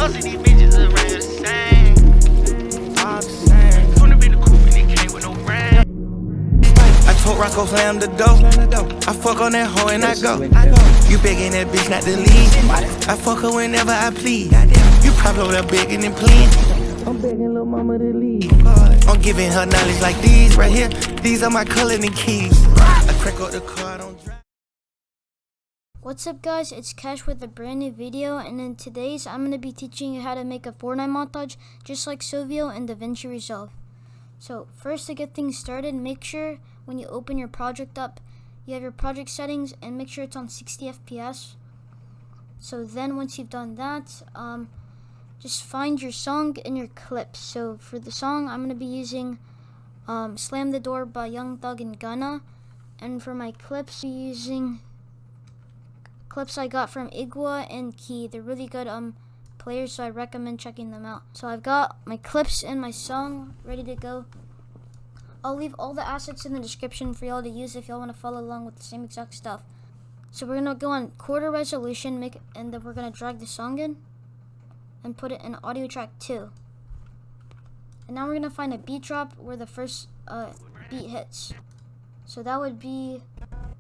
Most of these bitches are real the same. All the same. Tuna be the coupe and it came with no brand. I told Rocco slam the door. I fuck on that hoe and I go. You begging that bitch not to leave. I fuck her whenever I please. You probably over there begging and pleading. I'm begging little mama to leave. I'm giving her knowledge like these right here. These are my coloring keys. I crack up the car, I don't drive. What's up guys, it's Kesh with a brand new video, and in today's I'm going to be teaching you how to make a Fortnite montage just like Sovioo and Davinci Resolve. So first, to get things started, make sure when you open your project up, you have your project settings and make sure it's on 60 FPS. So then once you've done that, just find your song and your clips. So for the song, I'm going to be using Slam the Door by Young Thug and Gunna, and for my clips, I'm using clips I got from Igwa and Key. They're really good players, so I recommend checking them out. So I've got my clips and my song ready to go. I'll leave all the assets in the description for y'all to use if y'all want to follow along with the same exact stuff. So we're gonna go on quarter resolution, and then we're gonna drag the song in and put it in audio track 2. And now we're gonna find a beat drop where the first beat hits. So that would be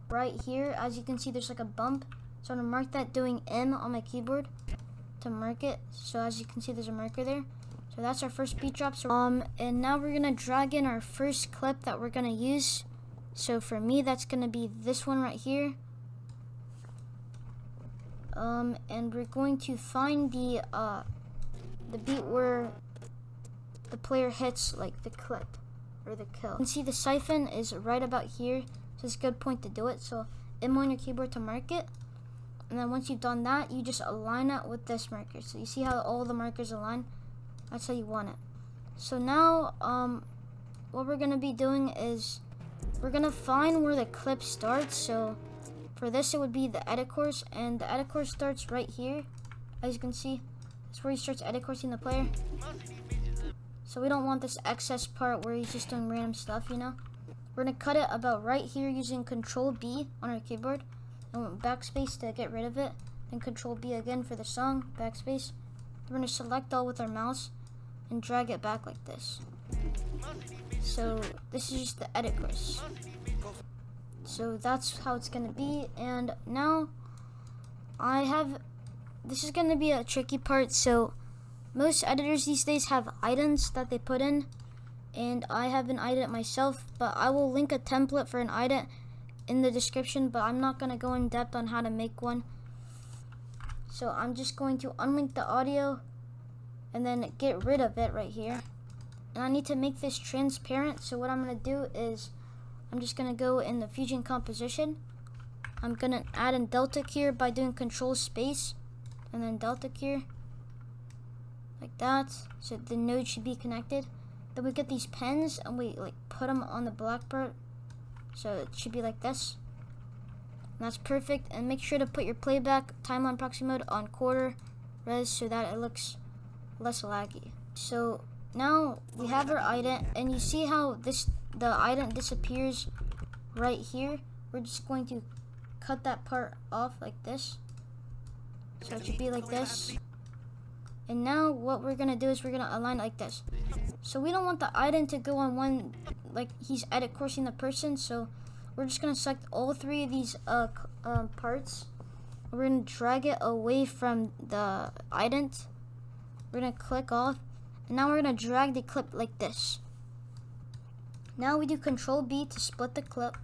right here. As you can see, there's like a bump. So I'm gonna mark that doing M on my keyboard to mark it. So as you can see, there's a marker there. So that's our first beat drop. So, and now we're gonna drag in our first clip that we're gonna use. So for me, that's gonna be this one right here. And we're going to find the beat where the player hits like the clip or the kill. You can see the siphon is right about here. So it's a good point to do it. So M on your keyboard to mark it. And then once you've done that, you just align it with this marker. So you see how all the markers align? That's how you want it. So now, what we're gonna be doing is we're gonna find where the clip starts. So for this, it would be the edit course, and the edit course starts right here. As you can see, that's where he starts edit coursing the player. So we don't want this excess part where he's just doing random stuff, you know? We're gonna cut it about right here using Control B on our keyboard. And backspace to get rid of it, and Control B again for the song, backspace. We're going to select all with our mouse and drag it back like this. So this is just the edit course. So that's how it's going to be. And now this is going to be a tricky part. So most editors these days have idents that they put in, and I have an ident myself, but I will link a template for an ident in the description, but I'm not going to go in depth on how to make one. So I'm just going to unlink the audio and then get rid of it right here. And I need to make this transparent, so what I'm going to do is I'm just going to go in the Fusion composition. I'm going to add in delta keyer by doing Control space and then delta keyer like that, so the node should be connected. Then we get these pens and we like put them on the black part. So it should be like this. And that's perfect. And make sure to put your playback timeline proxy mode on quarter res so that it looks less laggy. So now we have our ident, and you see how the ident disappears right here. We're just going to cut that part off like this. So it should be like this. And now what we're gonna do is we're gonna align like this. So we don't want the ident to go on one, like he's edit coursing the person. So we're just gonna select all three of these parts. We're gonna drag it away from the ident. We're gonna click off, and now we're gonna drag the clip like this. Now we do Control B to split the clip.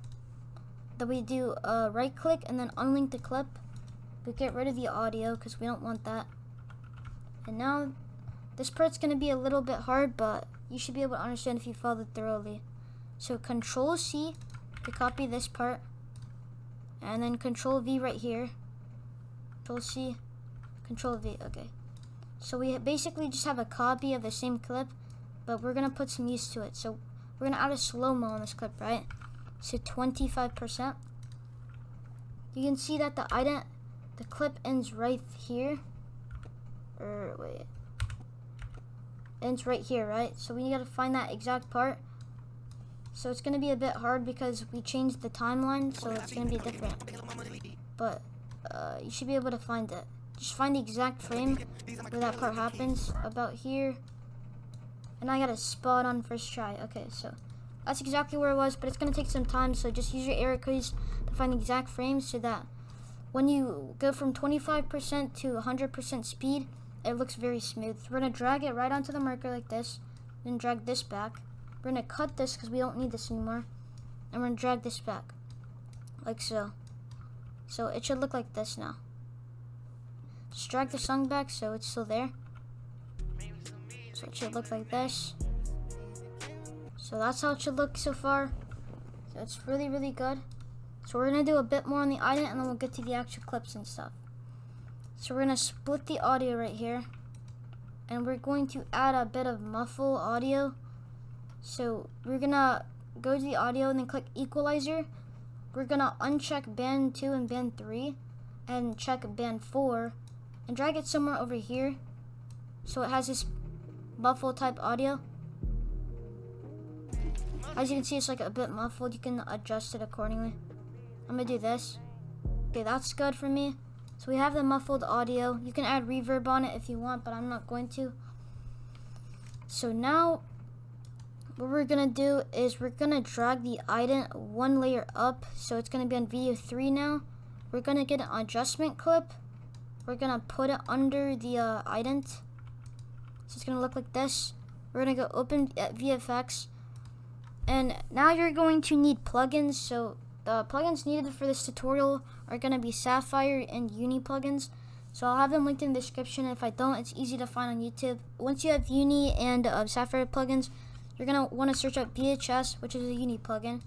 Then we do right click and then unlink the clip. We get rid of the audio because we don't want that. And now this part's gonna be a little bit hard, but you should be able to understand if you follow it thoroughly. So Control C to copy this part, and then Control V right here. Control C, Control V, okay. So we basically just have a copy of the same clip, but we're gonna put some use to it. So we're gonna add a slow-mo on this clip, right? So 25%. You can see that the clip ends right here. Or wait, ends right here, right? So we gotta find that exact part. So it's gonna be a bit hard because we changed the timeline, so it's gonna be different. But you should be able to find it. Just find the exact frame where that part happens, about here. And I got a spot on first try. Okay, so that's exactly where it was, but it's gonna take some time, so just use your arrow keys to find the exact frame so that when you go from 25% to 100% speed, it looks very smooth. So we're gonna drag it right onto the marker like this, then drag this back. We're gonna cut this because we don't need this anymore, and we're gonna drag this back, like so. So it should look like this now. Just drag the song back so it's still there. So it should look like this. So that's how it should look so far. So it's really, really good. So we're gonna do a bit more on the ident and then we'll get to the actual clips and stuff. So we're gonna split the audio right here. And we're going to add a bit of muffle audio. So we're gonna go to the audio and then click equalizer. We're gonna uncheck band 2 and band 3 and check band 4 and drag it somewhere over here so it has this muffle type audio. As you can see, it's like a bit muffled. You can adjust it accordingly. I'm gonna do this. Okay, that's good for me. So we have the muffled audio. You can add reverb on it if you want, but I'm not going to. So now what we're gonna do is we're gonna drag the ident one layer up, so it's gonna be on video 3 now. We're gonna get an adjustment clip. We're gonna put it under the ident. So it's gonna look like this. We're gonna go open at VFX, and now you're going to need plugins. So the plugins needed for this tutorial are gonna be Sapphire and Uni plugins. So I'll have them linked in the description. If I don't, it's easy to find on YouTube. Once you have Uni and Sapphire plugins, you're gonna want to search up VHS, which is a Uni plugin,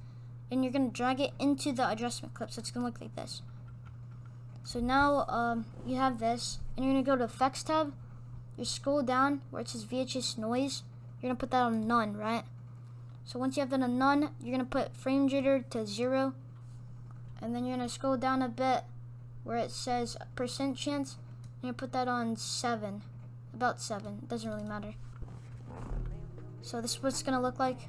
and you're gonna drag it into the adjustment clip. So it's gonna look like this. So now you have this, and you're gonna go to Effects tab. You scroll down where it says VHS noise. You're gonna put that on none, right? So once you have that on none, you're gonna put frame jitter to 0, and then you're gonna scroll down a bit where it says percent chance. You're gonna put that on 7, about 7. It doesn't really matter. So this is what it's gonna look like.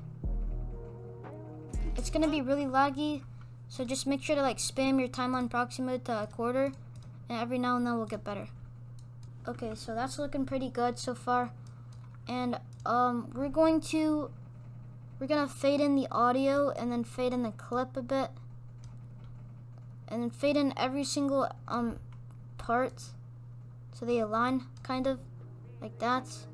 It's gonna be really laggy, so just make sure to like spam your timeline proxy mode to 1/4, and every now and then we'll get better. Okay, so that's looking pretty good so far, and we're gonna fade in the audio and then fade in the clip a bit, and then fade in every single part so they align kind of like that.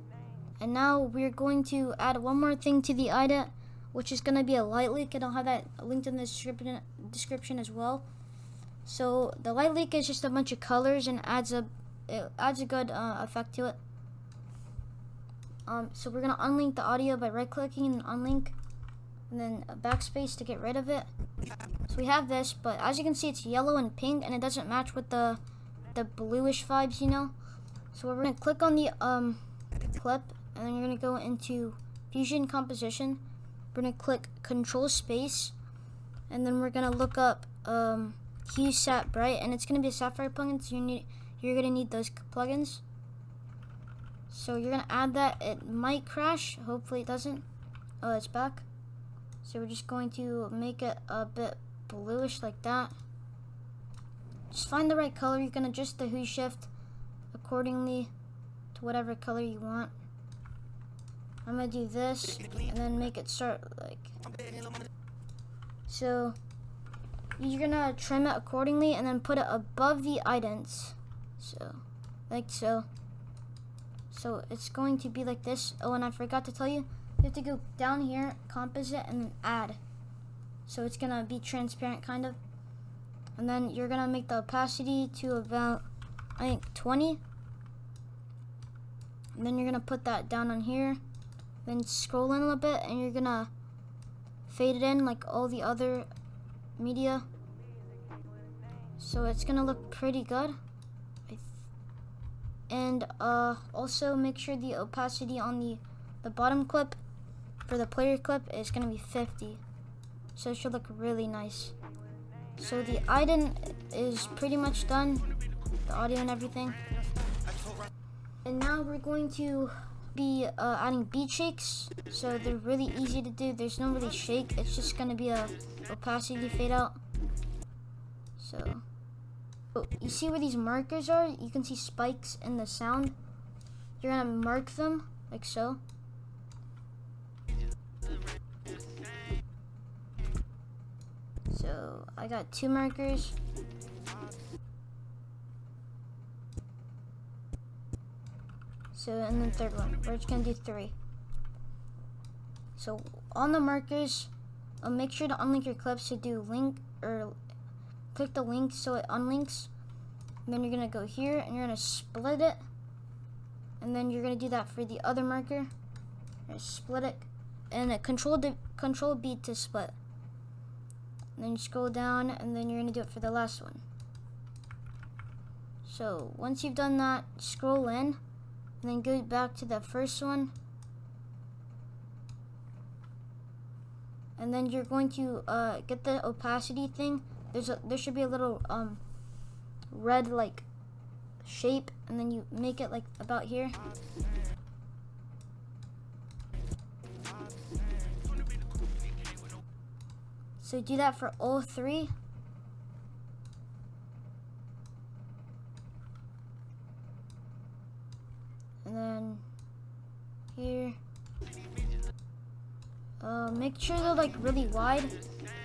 And now we're going to add one more thing to the ident, which is going to be a light leak, and I'll have that linked in the description as well. So the light leak is just a bunch of colors and adds a good effect to it. So we're going to unlink the audio by right clicking and unlink, and then a backspace to get rid of it. So we have this, but as you can see, it's yellow and pink, and it doesn't match with the bluish vibes, you know. So we're going to click on the clip, and then you're going to go into Fusion Composition. We're going to click Control Space, and then we're going to look up Hue Sat Bright, and it's going to be a Sapphire plugin, so you're going to need those plugins. So you're going to add that. It might crash, hopefully it doesn't. Oh, it's back. So we're just going to make it a bit bluish like that. Just find the right color. You can adjust the hue shift accordingly to whatever color you want. I'm gonna do this and then make it start like so. You're gonna trim it accordingly and then put it above the idents, so like so. So it's going to be like this. Oh, and I forgot to tell you, you have to go down here, composite, and then add. So it's gonna be transparent kind of, and then you're gonna make the opacity to about, I think, 20. And then you're gonna put that down on here. Then scroll in a little bit, and you're gonna fade it in like all the other media. So it's gonna look pretty good. And also make sure the opacity on the bottom clip for the player clip is gonna be 50. So it should look really nice. So the ident is pretty much done, the audio and everything. And now we're going to be adding beat shakes. So they're really easy to do. There's no really shake. It's just gonna be a opacity fade out. So So you see where these markers are? You can see spikes in the sound. You're gonna mark them like so. So I got 2 markers. So, and then third one. We're just gonna do 3. So on the markers, make sure to unlink your clip. So do link or click the link so it unlinks. And then you're gonna go here and you're gonna split it. And then you're gonna do that for the other marker. You're gonna split it and control B to split. And then you scroll down and then you're gonna do it for the last one. So once you've done that, scroll in and then go back to the first one. And then you're going to get the opacity thing. There should be a little red like shape, and then you make it like about here. So do that for all 3. And then here. Make sure they're like really wide,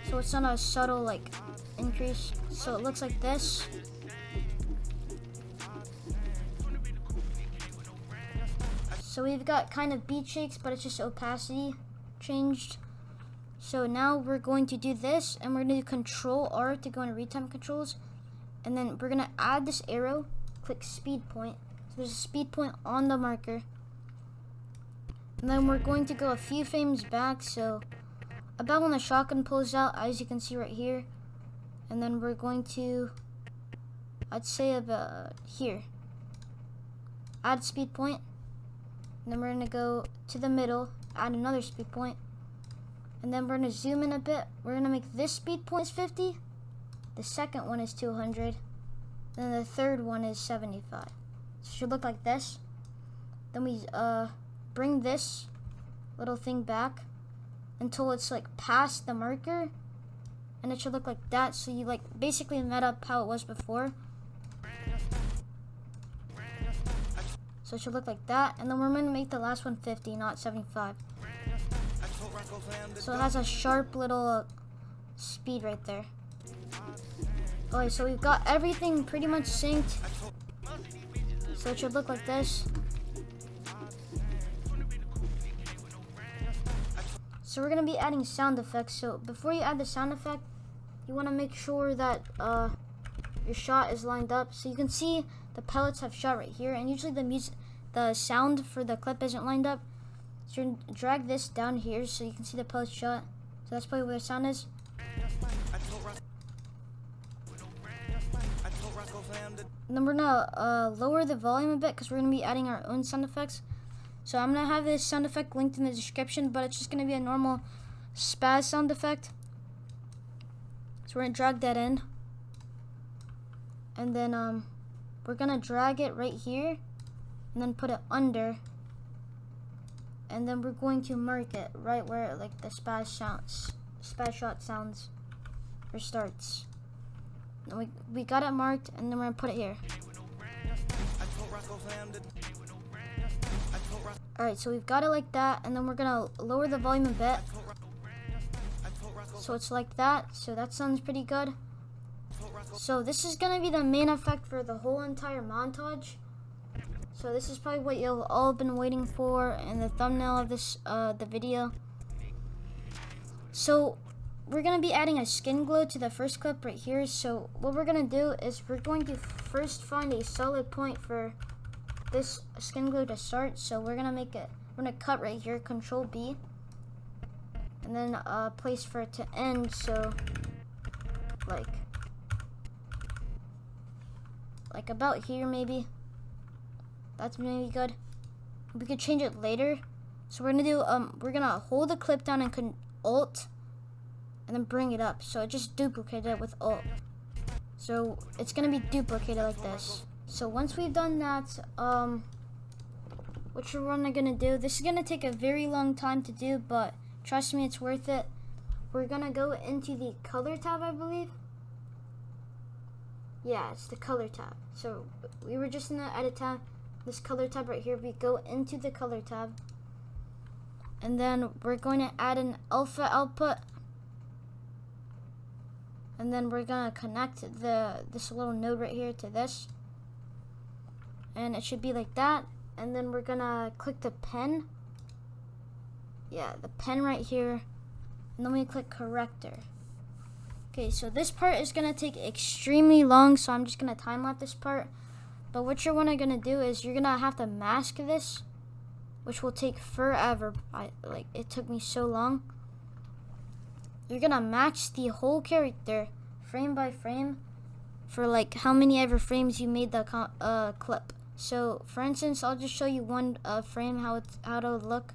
so it's not a subtle like increase. So it looks like this. So we've got kind of beat shakes, but it's just opacity changed. So now we're going to do this, and we're going to do Control R to go into retime controls, and then we're going to add this arrow. Click speed point. So there's a speed point on the marker. And then we're going to go a few frames back, so about when the shotgun pulls out, as you can see right here. And then we're going to, I'd say about here. Add speed point. And then we're going to go to the middle, add another speed point. And then we're going to zoom in a bit. We're going to make this speed point is 50. The second one is 200. Then the third one is 75. So it should look like this. Then we bring this little thing back until it's like past the marker, and it should look like that. So you like basically met up how it was before. So it should look like that, and then we're gonna make the last one 50, not 75. So it has a sharp little speed right there. Okay, so we've got everything pretty much synced. So it should look like this. So we're gonna be adding sound effects. So before you add the sound effect, you wanna make sure that your shot is lined up. So you can see the pellets have shot right here, and usually the sound for the clip isn't lined up. So you're gonna drag this down here so you can see the pellets shot. So that's probably where the sound is. And then we're gonna lower the volume a bit because we're gonna be adding our own sound effects. So I'm gonna have this sound effect linked in the description, but it's just gonna be a normal spaz sound effect. So we're gonna drag that in, and then we're gonna drag it right here, and then put it under, and then we're going to mark it right where like the spaz shot sounds or starts. And we got it marked, and then we're gonna put it here. Alright, so we've got it like that, and then we're gonna lower the volume a bit. So it's like that, so that sounds pretty good. So this is gonna be the main effect for the whole entire montage. So this is probably what you've all been waiting for in the thumbnail of this the video. So we're gonna be adding a skin glow to the first clip right here. So what we're gonna do is we're going to first find a solid point for this skin glow to start. So we're gonna cut right here, Control B, and then place for it to end. So like about here maybe. That's maybe good. We could change it later. So we're gonna do we're gonna hold the clip down and Alt, and then bring it up. So just duplicate it with Alt. So it's gonna be duplicated like this. So once we've done that, what we're gonna do, this is gonna take a very long time to do, but trust me, it's worth it. We're gonna go into the color tab, I believe. Yeah, it's the color tab. So we were just in the edit tab. This color tab right here, we go into the color tab. And then we're going to add an alpha output. And then we're going to connect this little node right here to this. And it should be like that. And then we're going to click the pen. Yeah, the pen right here. And then we click corrector. Okay, so this part is going to take extremely long, so I'm just going to time lapse this part. But what you're going to do is you're going to have to mask this, which will take forever. It took me so long. You're going to match the whole character frame by frame for like how many ever frames you made the clip. So for instance, I'll just show you one frame how it would look.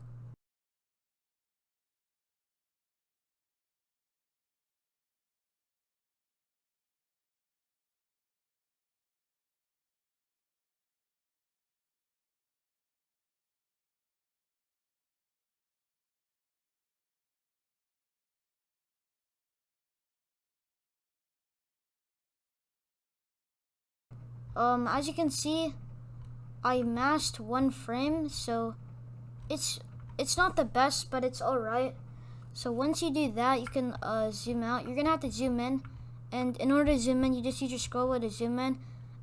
As you can see, I masked one frame, so it's not the best, but it's alright. So once you do that, you can zoom out. You're gonna have to zoom in, and in order to zoom in, you just use your scroll wheel to zoom in,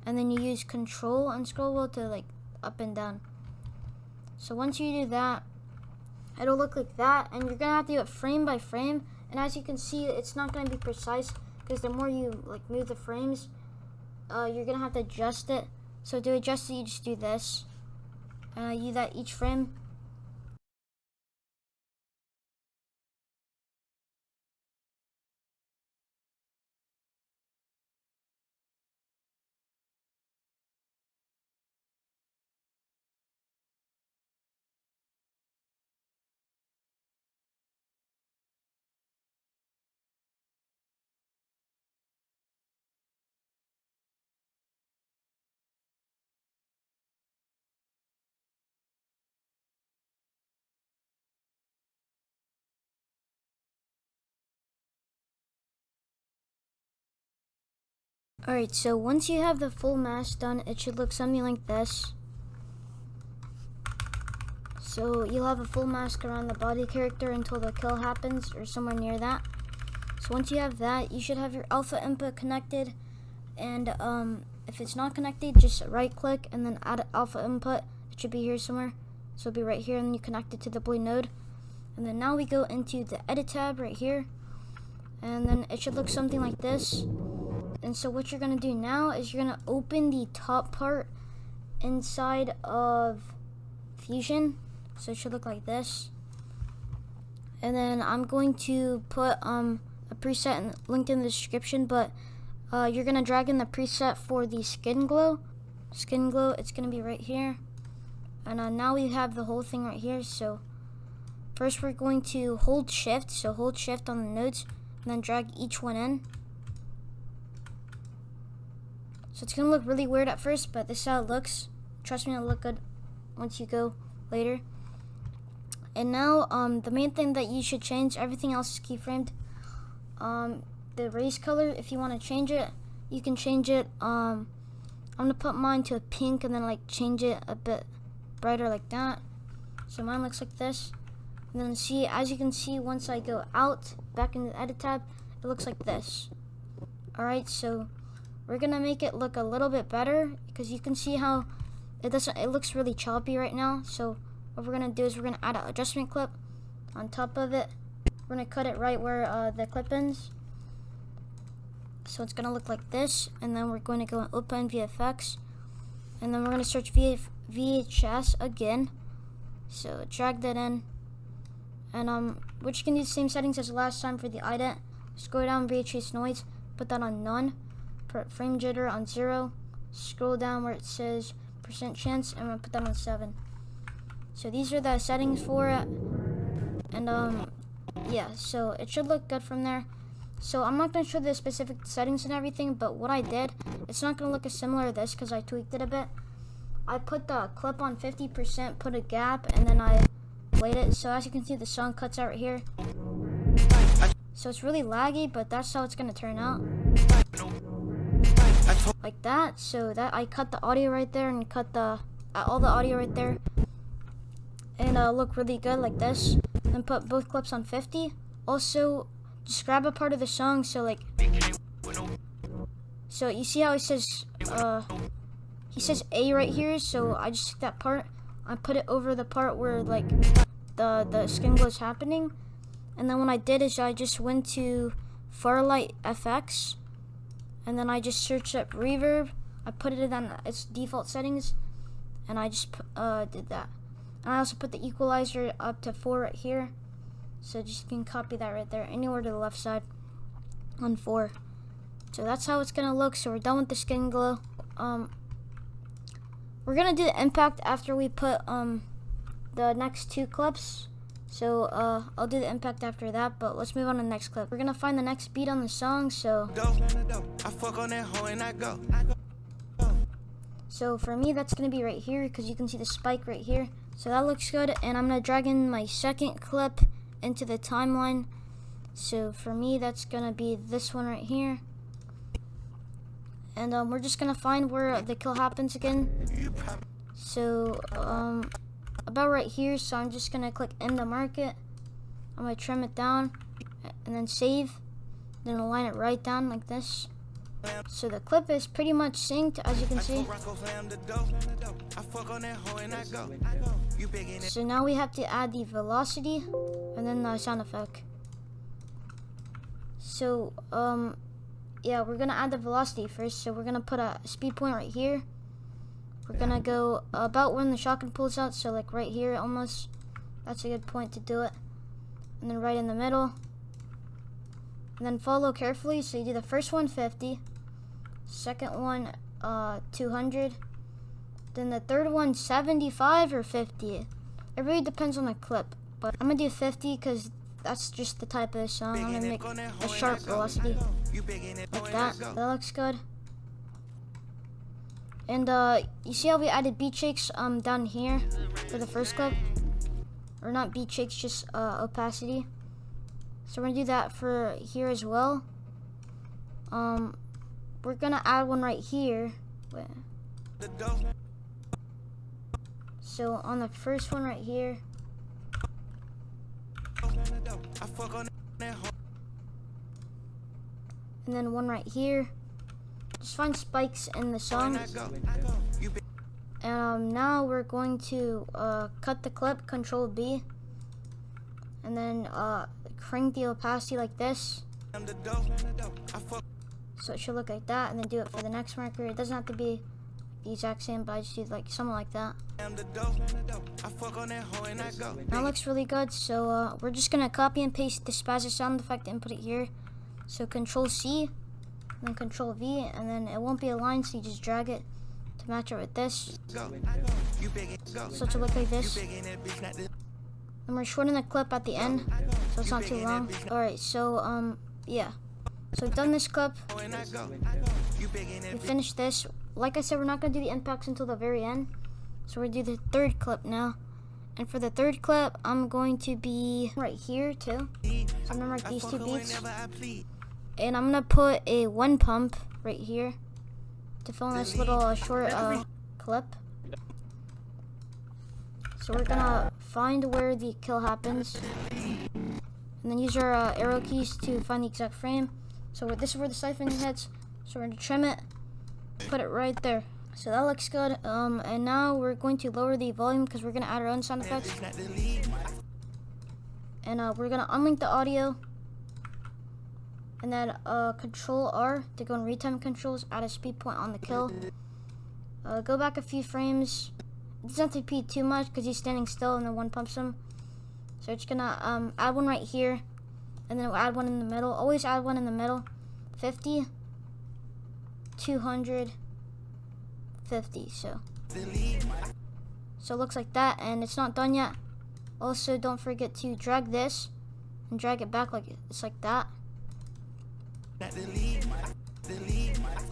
and then you use control and scroll wheel to like up and down. So once you do that, it'll look like that, and you're gonna have to do it frame by frame. And as you can see, it's not gonna be precise because the more you like move the frames, you're gonna have to adjust it. So to adjust it, you just do this. You do that each frame. Alright, so once you have the full mask done, it should look something like this. So you'll have a full mask around the body character until the kill happens, or somewhere near that. So once you have that, you should have your alpha input connected. And if it's not connected, just right click and then add alpha input. It should be here somewhere. So it'll be right here, and then you connect it to the boy node. And then now we go into the edit tab right here. And then it should look something like this. And so what you're going to do now is you're going to open the top part inside of Fusion. So it should look like this. And then I'm going to put a preset linked in the description, but you're going to drag in the preset for the skin glow. Skin glow, it's going to be right here. And now we have the whole thing right here. So first we're going to hold shift. So hold shift on the nodes and then drag each one in. So it's going to look really weird at first, but this is how it looks. Trust me, it'll look good once you go later. And now, the main thing that you should change, everything else is keyframed. The race color, if you want to change it, you can change it. I'm going to put mine to a pink and then like change it a bit brighter like that. So mine looks like this. And then see, as you can see, once I go out, back in the edit tab, it looks like this. Alright, so we're gonna make it look a little bit better because you can see how it looks really choppy right now. So what we're gonna do is we're gonna add an adjustment clip on top of it. We're gonna cut it right where the clip ends. So it's gonna look like this, and then we're going to go and open VFX, and then we're gonna search VHS again. So drag that in, and which you can do the same settings as last time for the ident. Just go down VHS noise, put that on none. Put frame jitter on 0, scroll down where it says % chance, and I'm gonna put that on 7. So these are the settings for it, and yeah, so it should look good from there. So I'm not gonna show the specific settings and everything, but what I did, it's not gonna look as similar to this because I tweaked it a bit. I put the clip on 50%, put a gap, and then I played it. So as you can see, the song cuts out right here. So it's really laggy, but that's how it's gonna turn out. like that. So that I cut the audio right there and cut the all the audio right there, and look really good like this. Then put both clips on 50. Also, just grab a part of the song. So like, so you see how it says he says A right here. So I just took that part, I put it over the part where like the skin glow is happening. And then what I did is I just went to Farlight FX, and then I just searched up reverb. I put it on its default settings, and I just did that. And I also put the equalizer up to 4 right here. So just you can copy that right there, anywhere to the left side on 4. So that's how it's gonna look. So we're done with the skin glow. We're gonna do the impact after we put the next 2 clips. So I'll do the impact after that, but let's move on to the next clip. We're gonna find the next beat on the song. So for me, that's gonna be right here, because you can see the spike right here. So that looks good, and I'm gonna drag in my second clip into the timeline. So for me, that's gonna be this one right here. And we're just gonna find where the kill happens again. So about right here. So I'm just gonna click end the market. I'm gonna trim it down and then save. Then align it right down like this. So the clip is pretty much synced, as you can see. So now we have to add the velocity and then the sound effect. So yeah, we're gonna add the velocity first. So we're gonna put a speed point right here. We're gonna go about when the shotgun pulls out, so like right here almost. That's a good point to do it. And then right in the middle. And then follow carefully. So you do the first one 50, second one 200, then the third one 75 or 50. It really depends on the clip, but I'm gonna do 50 because that's just the type of the song. I'm gonna make a sharp velocity like that. That looks good. And you see how we added beat shakes down here for the first clip, or not beat shakes, just opacity. So we're gonna do that for here as well. We're gonna add one right here. Wait. So on the first one right here, and then one right here. Just find spikes in the song. And now we're going to cut the clip, Control B, and then crank the opacity like this. So it should look like that, and then do it for the next marker. It doesn't have to be the exact same, but I just do like something like that. That looks really good. So we're just gonna copy and paste the spazzer sound effect and put it here. So Control C, and then Control V, and then it won't be aligned, so you just drag it to match it with this. So it should look like this. And we're shortening the clip at the end, so it's not too long. Alright, so yeah. So we've done this clip. We finished this. Like I said, we're not gonna do the impacts until the very end. So we're gonna do the third clip now. And for the third clip, I'm going to be right here too. So I'm gonna mark these 2 beats. And I'm gonna put a 1 pump right here to film this little short clip. So we're gonna find where the kill happens, and then use our arrow keys to find the exact frame. So this is where the siphoning hits. So we're gonna trim it, put it right there. So that looks good. And now we're going to lower the volume because we're gonna add our own sound effects. And we're gonna unlink the audio. And then Control R to go in retime controls, add a speed point on the kill. Go back a few frames. It doesn't have to be too much because he's standing still and then 1 pumps him. So we're just gonna add one right here, and then we'll add one in the middle. Always add one in the middle. 50, 200, 50. So it looks like that, and it's not done yet. Also, don't forget to drag this and drag it back like it's like that.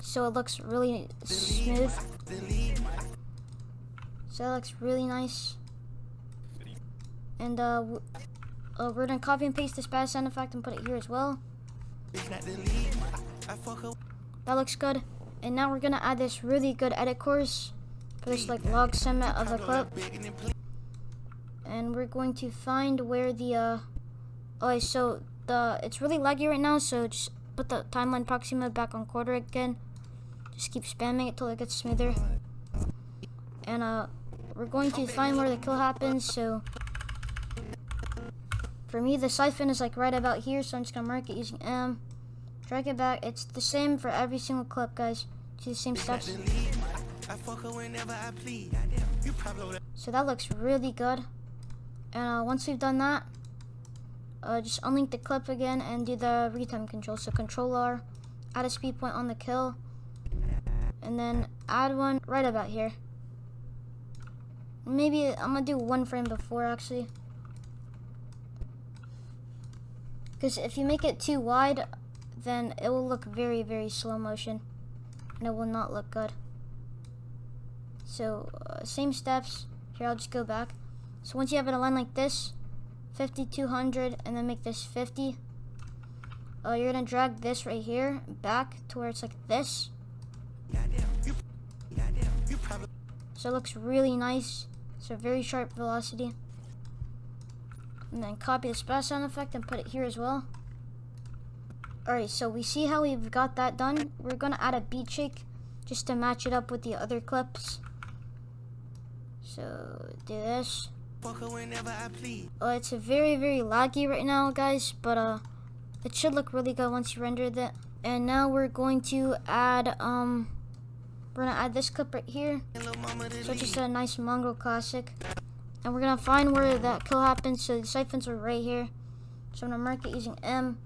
So it looks really smooth. So that looks really nice. And we're gonna copy and paste this spaz sound effect and put it here as well. That looks good. And now we're gonna add this really good edit course for this like log segment of the clip. And we're going to find where the so it's really laggy right now, so just put the timeline proxy mode back on quarter again. Just keep spamming it till it gets smoother. And we're going to find where the kill happens. So for me, the siphon is like right about here, so I'm just gonna mark it using M. Drag it back. It's the same for every single clip, guys. Do the same steps. So that looks really good. And once we've done that, just unlink the clip again and do the retime control. So Control R, add a speed point on the kill, and then add one right about here. Maybe I'm gonna do 1 frame before actually, because if you make it too wide, then it will look very, very slow motion, and it will not look good. So same steps. Here, I'll just go back. So once you have it aligned like this, 50, 200, and then make this 50. You're gonna drag this right here back to where it's like this. So it looks really nice. So very sharp velocity. And then copy the splash sound effect and put it here as well. Alright, so we see how we've got that done. We're gonna add a beat shake just to match it up with the other clips. So do this. It's very, very laggy right now, guys, but it should look really good once you rendered it. And now we're going to add this clip right here. So it's just a nice mongrel classic. And we're gonna find where that kill happens. So the siphons are right here. So I'm gonna mark it using M.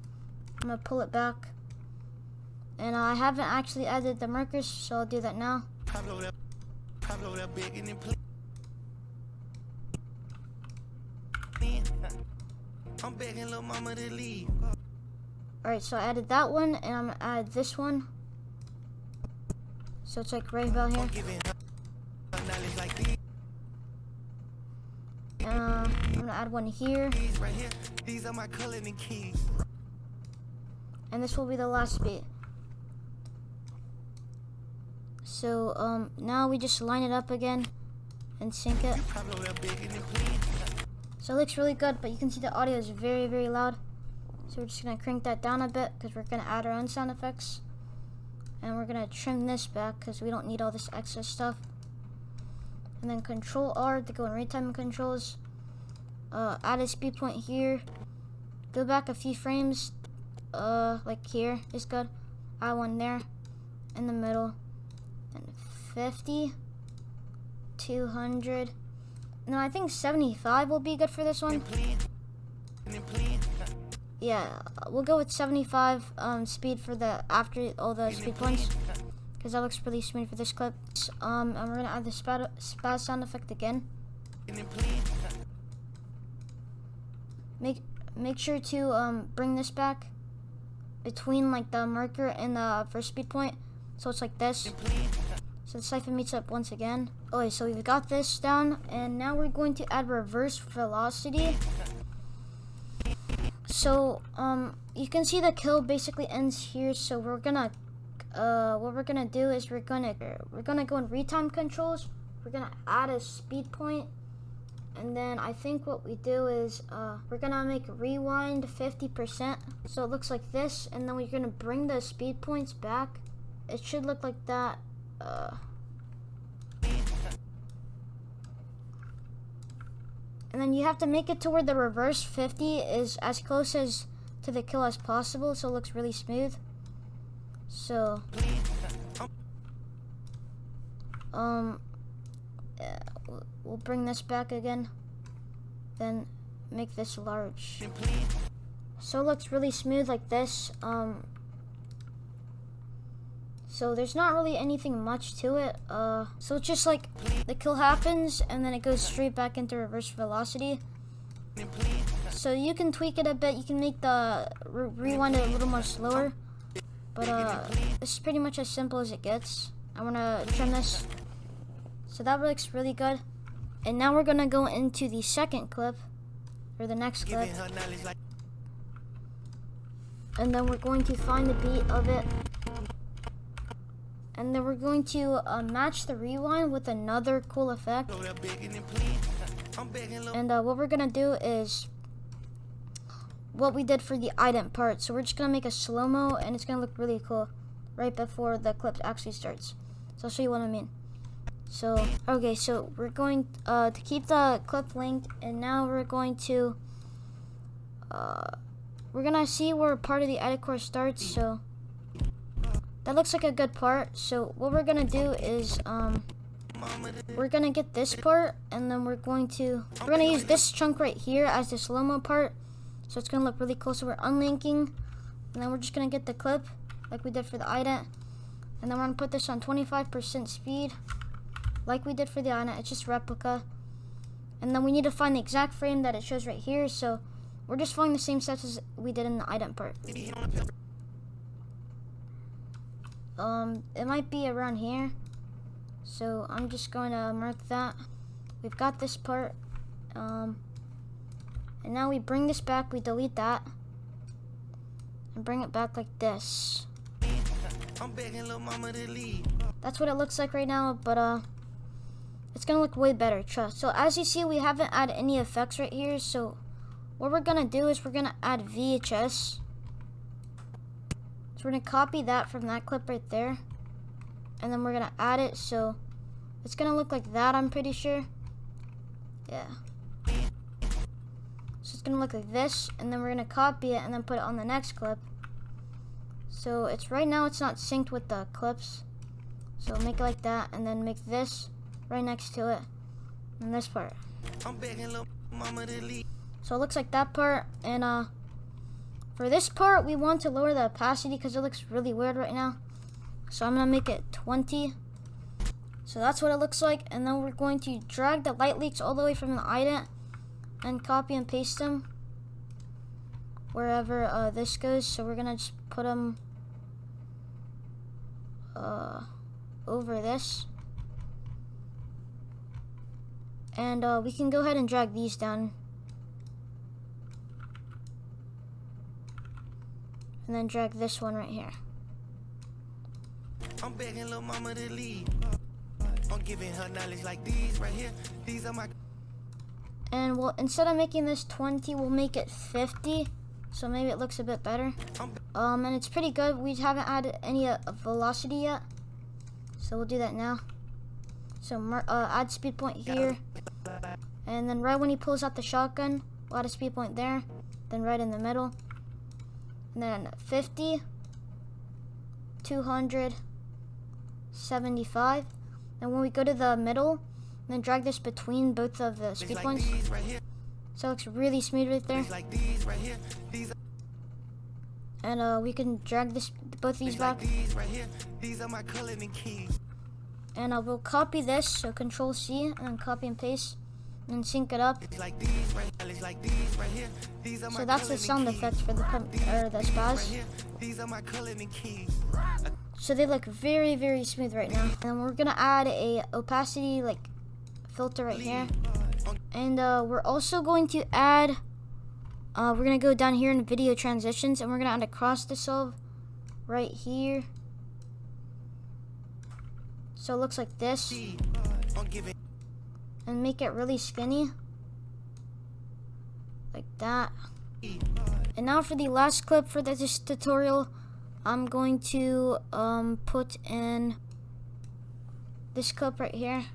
I'm gonna pull it back. And I haven't actually added the markers, so I'll do that now. I'm begging little mama to leave. Alright, so I added that one, and I'm gonna add this one. So it's like right about here. And I'm gonna add one here. These are my coloring keys. And this will be the last bit. So now we just line it up again and sync it. So it looks really good, but you can see the audio is very, very loud. So we're just gonna crank that down a bit because we're gonna add our own sound effects. And we're gonna trim this back because we don't need all this extra stuff. And then Control R to go in retime controls. Add a speed point here. Go back a few frames, like here is good. Add one there, in the middle. And 50, 200. No, I think 75 will be good for this one. Yeah, we'll go with 75 speed for the after all the speed points, because that looks really smooth for this clip. And we're gonna add the spaz sound effect again. Make sure to bring this back between like the marker and the first speed point, so it's like this. So the siphon meets up once again. Okay, so we've got this down, and now we're going to add reverse velocity. So you can see the kill basically ends here. So we're gonna what we're gonna do is we're gonna go in retime controls. We're gonna add a speed point, and then I think what we do is we're gonna make rewind 50%. So it looks like this, and then we're gonna bring the speed points back. It should look like that. And then you have to make it to where the reverse 50 is as close as to the kill as possible, so it looks really smooth. So we'll bring this back again, then make this large. So it looks really smooth like this. So there's not really anything much to it. So it's just like the kill happens and then it goes straight back into reverse velocity. So you can tweak it a bit. You can make the rewind it a little more slower. But this is pretty much as simple as it gets. I'm gonna trim this. So that looks really good. And now we're gonna go into the second clip, or the next clip. And then we're going to find the beat of it. And then we're going to match the rewind with another cool effect. And what we're gonna do is what we did for the ident part. So we're just gonna make a slow-mo, and it's gonna look really cool right before the clip actually starts. So I'll show you what I mean. So, okay, so we're going to keep the clip linked, and now we're going to, we're gonna see where part of the edit course starts. So that looks like a good part. So what we're gonna do is, we're gonna get this part, and then we're gonna use this chunk right here as the slow-mo part. So it's gonna look really cool. So we're unlinking, and then we're just gonna get the clip like we did for the ident, and then we're gonna put this on 25% speed like we did for the ident. It's just replica, and then we need to find the exact frame that it shows right here. So we're just following the same steps as we did in the ident part. It might be around here, so I'm just going to mark that. We've got this part, and now we bring this back. We delete that and bring it back like this. That's what it looks like right now, but it's gonna look way better, trust. So as you see, we haven't added any effects right here. So what we're gonna do is we're gonna add VHS. So we're gonna copy that from that clip right there, and then we're gonna add it. So it's gonna look like that, I'm pretty sure. Yeah. So it's gonna look like this, and then we're gonna copy it and then put it on the next clip. So it's right now it's not synced with the clips. So make it like that, and then make this right next to it, and this part. So it looks like that part, and for this part we want to lower the opacity because it looks really weird right now. So I'm gonna make it 20. So that's what it looks like, and then we're going to drag the light leaks all the way from the ident and copy and paste them wherever this goes. So we're gonna just put them over this, and we can go ahead and drag these down, and then drag this one right here. I'm begging little mama to leave. I'm giving her knowledge like these right here. These are my. And we'll, instead of making this 20, we'll make it 50. So maybe it looks a bit better. And it's pretty good. We haven't added any velocity yet, so we'll do that now. So add speed point here, and then right when he pulls out the shotgun, we'll add a speed point there, then right in the middle, and then 50, 200, 75. And when we go to the middle, then drag this between both of the speed points. So it looks really smooth right there. And we can drag both these back. And we'll copy this, so Control C, and then copy and paste, and sync it up. So that's the sound effect for the spaz. So they look very, very smooth right now. And we're gonna add a opacity filter right here. And we're also going to add, we're gonna go down here in video transitions, and we're gonna add a cross dissolve right here. So it looks like this. And make it really skinny. Like that. And now for the last clip for this tutorial, I'm going to put in this clip right here.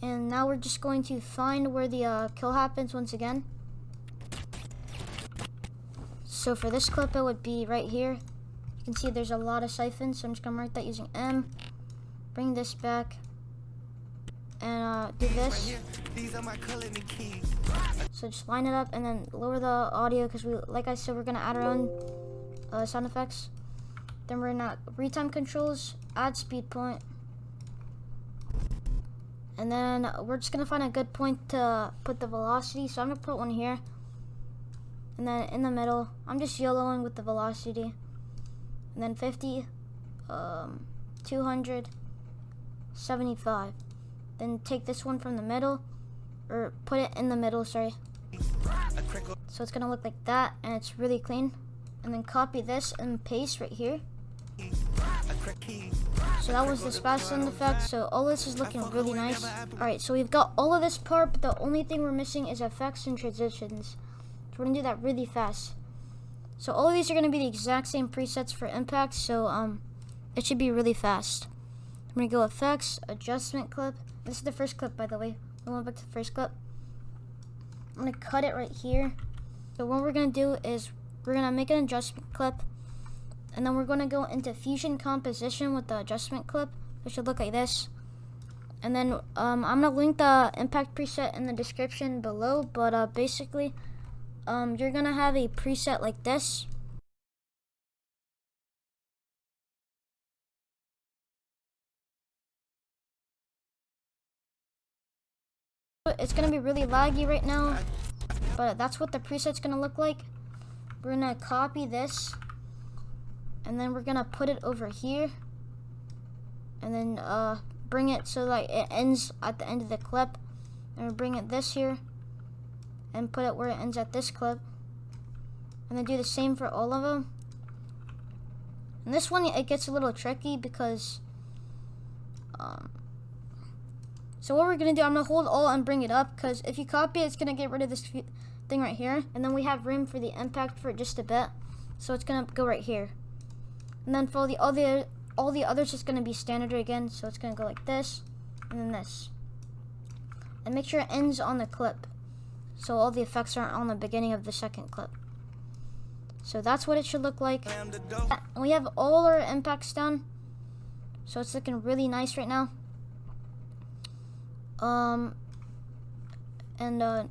And now we're just going to find where the kill happens once again. So for this clip, it would be right here. You can see there's a lot of siphons, so I'm just gonna mark that using M. Bring this back, and do this. So just line it up, and then lower the audio, because like I said, we're gonna add our own sound effects. Then we're gonna retime controls, add speed point, and then we're just gonna find a good point to put the velocity. So I'm gonna put one here, and then in the middle, I'm just YOLOing with the velocity, and then 50, 200, 75. Then take this one from the middle, or put it in the middle, sorry. So it's gonna look like that, and it's really clean. And then copy this and paste right here. So that was the splash sound effect. So all this is looking really nice. Alright, so we've got all of this part, but the only thing we're missing is effects and transitions. So we're gonna do that really fast. So all of these are gonna be the exact same presets for impact, so it should be really fast. I'm gonna go effects, adjustment clip. This is the first clip, by the way. We went back to the first clip. I'm gonna cut it right here. So what we're gonna do is we're gonna make an adjustment clip, and then we're gonna go into fusion composition with the adjustment clip. It should look like this. And then I'm gonna link the impact preset in the description below, but basically you're gonna have a preset like this. It's gonna be really laggy right now, but that's what the preset's gonna look like. We're gonna copy this, and then we're gonna put it over here, and then bring it so that it ends at the end of the clip, and we'll bring it this here and put it where it ends at this clip, and then do the same for all of them. And this one, it gets a little tricky because so what we're gonna do, I'm gonna hold Alt and bring it up, because if you copy it, it's gonna get rid of this thing right here, and then we have room for the impact for just a bit, so it's gonna go right here. And then for all the others, it's gonna be standard again, so it's gonna go like this, and then this. And make sure it ends on the clip, so all the effects aren't on the beginning of the second clip. So that's what it should look like. And we have all our impacts done, so it's looking really nice right now.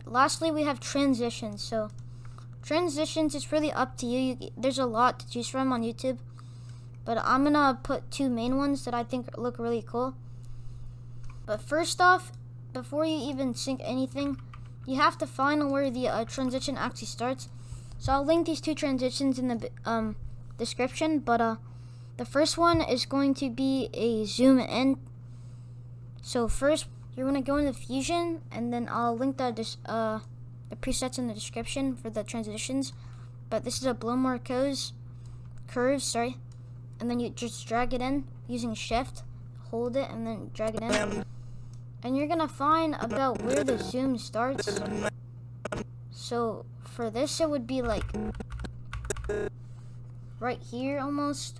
Lastly, we have transitions. So transitions, it's really up to you. There's a lot to choose from on YouTube, but I'm gonna put two main ones that I think look really cool. But first off, before you even sync anything, you have to find where the transition actually starts. So I'll link these two transitions in the description, but the first one is going to be a zoom in. So first, you're gonna go into Fusion, and then I'll link the presets in the description for the transitions. But this is a blow more curves, and then you just drag it in using Shift, hold it, and then drag it in. And you're gonna find about where the zoom starts. So for this, it would be like right here almost.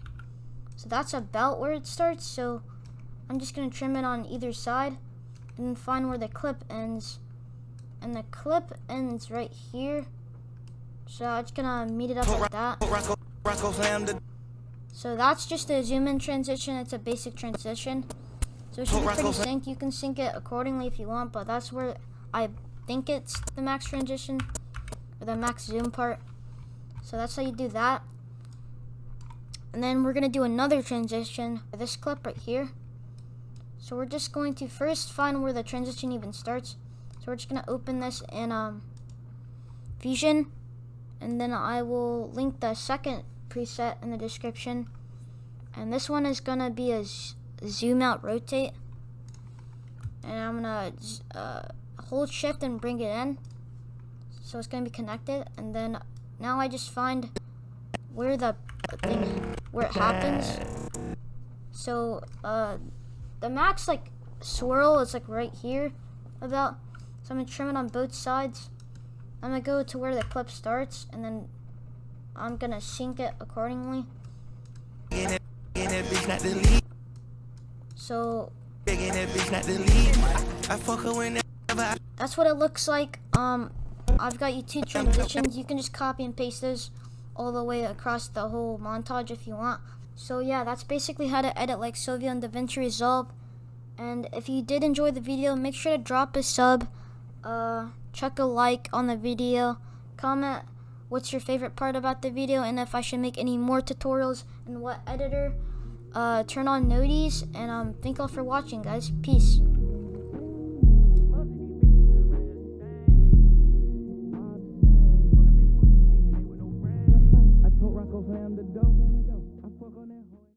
So that's about where it starts. So I'm just gonna trim it on either side, and then find where the clip ends. And the clip ends right here. So I'm just gonna meet it up like that. So that's just a zoom in transition. It's a basic transition. So it should be pretty synced. You can sync it accordingly if you want, but that's where I think it's the max transition, or the max zoom part. So that's how you do that. And then we're gonna do another transition for this clip right here. So we're just going to first find where the transition even starts. So we're just gonna open this in Fusion, and then I will link the second preset in the description. And this one is gonna be a zoom out rotate, and I'm gonna hold Shift and bring it in, so it's gonna be connected. And then now I just find where the thing, where it happens. So the max like swirl is like right here about. So I'm gonna trim it on both sides. I'm gonna go to where the clip starts, and then I'm gonna sync it accordingly. So that's what it looks like. I've got you two transitions. You can just copy and paste those all the way across the whole montage if you want. So yeah, that's basically how to edit like Sovioo and Davinci Resolve. And if you did enjoy the video, make sure to drop a sub, chuck a like on the video, comment what's your favorite part about the video, and if I should make any more tutorials and what editor. Turn on noties, and thank y'all for watching, guys. Peace.